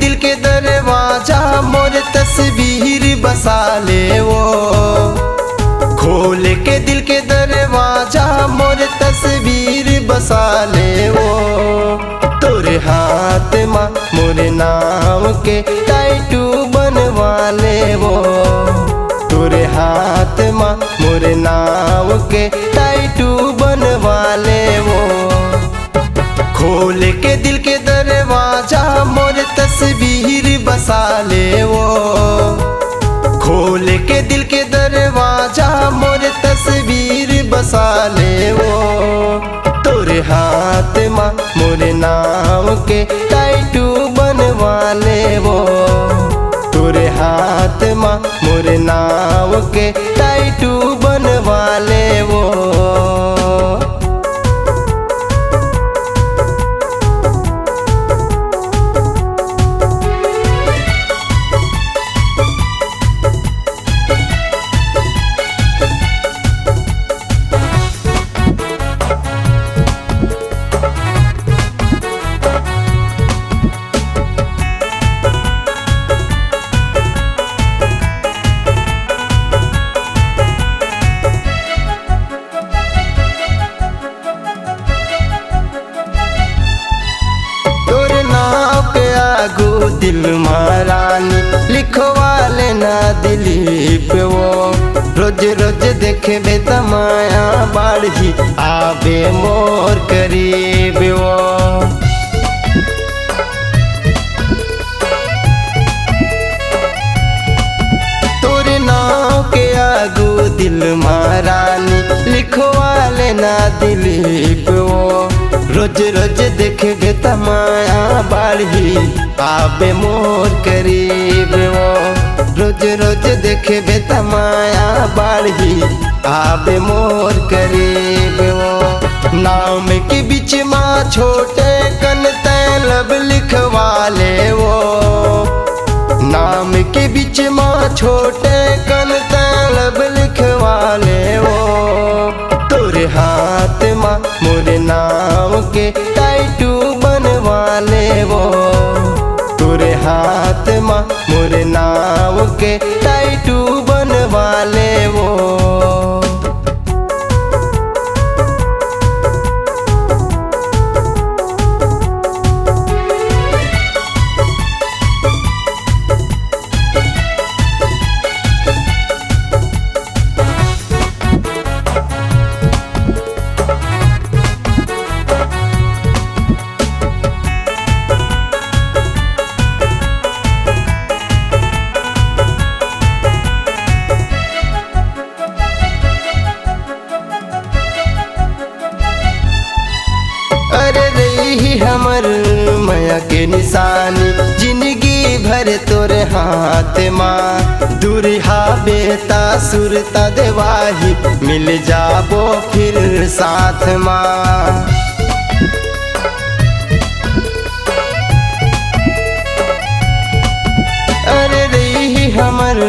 दिल के दरवाजा मोर तस्वीर बसा ले वो। खोल के दिल के दरवाजा मोर तस्वीर बसा ले वो। तोरे हाथ माँ मोरे नाम के टैटू बनवा ले वो। तोरे हाथ माँ मोरे नाम के टैटू बनवा ले वो। खोल के दिल के दरवाजा मोर तस्वीर बसा ले वो। खोल के दिल के दरवाजा मोर तस्वीर बसा ले वो। तोरे हाथ माँ मोरे नाम के टैटू बनवा ले वो। तोरे हाथ माँ मोरे नाम के टैटू बनवा ले वो। दिल महारानी लिखवा लेना दिलीप वो। रोज रोज देखे बेतमाया बाढ़ी आवे मोर करीब वो। तोरे नाव के आगू दिल महारानी लिखवा लेना दिलीप वो। रोज रोज देखे बेतमाया बाढ़ी आवे मोर करीब वो। रोज रोज देखे बेतमाया बाढ़ी आवे मोर करीब वो। नाम के बीच माँ छोटे कन तैलब लिखवा ले वो। नाम के बीच माँ छोटे कन तैलब लिखवा ले वो। तोरे हाथ माँ मोरे नाम के टैटू बनवा ले वो। तोरे हाथ माँ मोरे नाम के टैटू बनवा ले वो। हमर माया के निशानी जिंदगी भर तोरे हाथ माँ। दूरिहा बेता सुरता देवाही मिल जाबो फिर साथ माँ। अरे रही हमर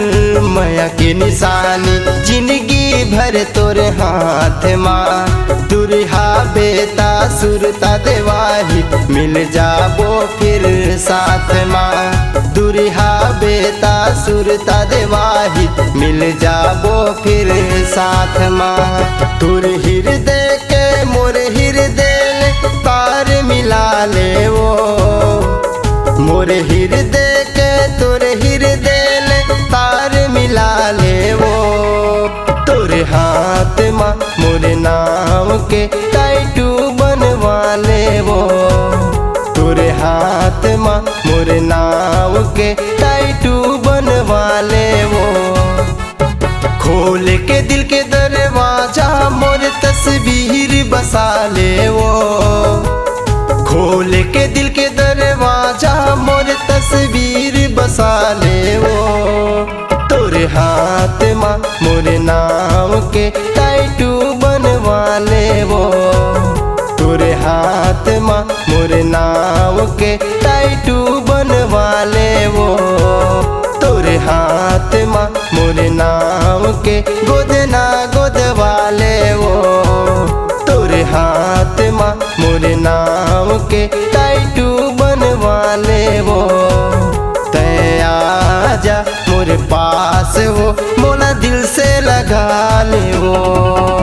माया के निशानी जिंदगी भर तोरे हाथ माँ। दूरिहा बेता सुरता देवाही मिल जाबो फिर साथ माँ। दूरिहा बेता सुरता देवाही मिल जाबो फिर साथ माँ। तुर हृदय के मोर हृदय तार मिला ले वो। मोर हृदय के तोर हृदय तार मिला ले वो। तोरे हाथ माँ मोरे नाम के टैटू बनवा ले वो। तोरे हाथ माँ मोरे नाम के टैटू बनवा ले वो। खोल के दिल के दरवाजा मोर तस्वीर बसा ले वो। खोल के दिल के दरवाजा मोर तस्वीर बसा ले वो। तोरे हाथ माँ मोरे नाम के टैटू बनवा ले वो। तोरे हाथ माँ मोरे नाम के टैटू बनवा ले वो। तोरे हाथ माँ मोरे नाम के गोदना गोदवा ले वो। तोरे हाथ माँ मोरे नाम के टैटू बनवा ले वो। आजा मोरे पास हो, मोला दिल से लगा ले वो।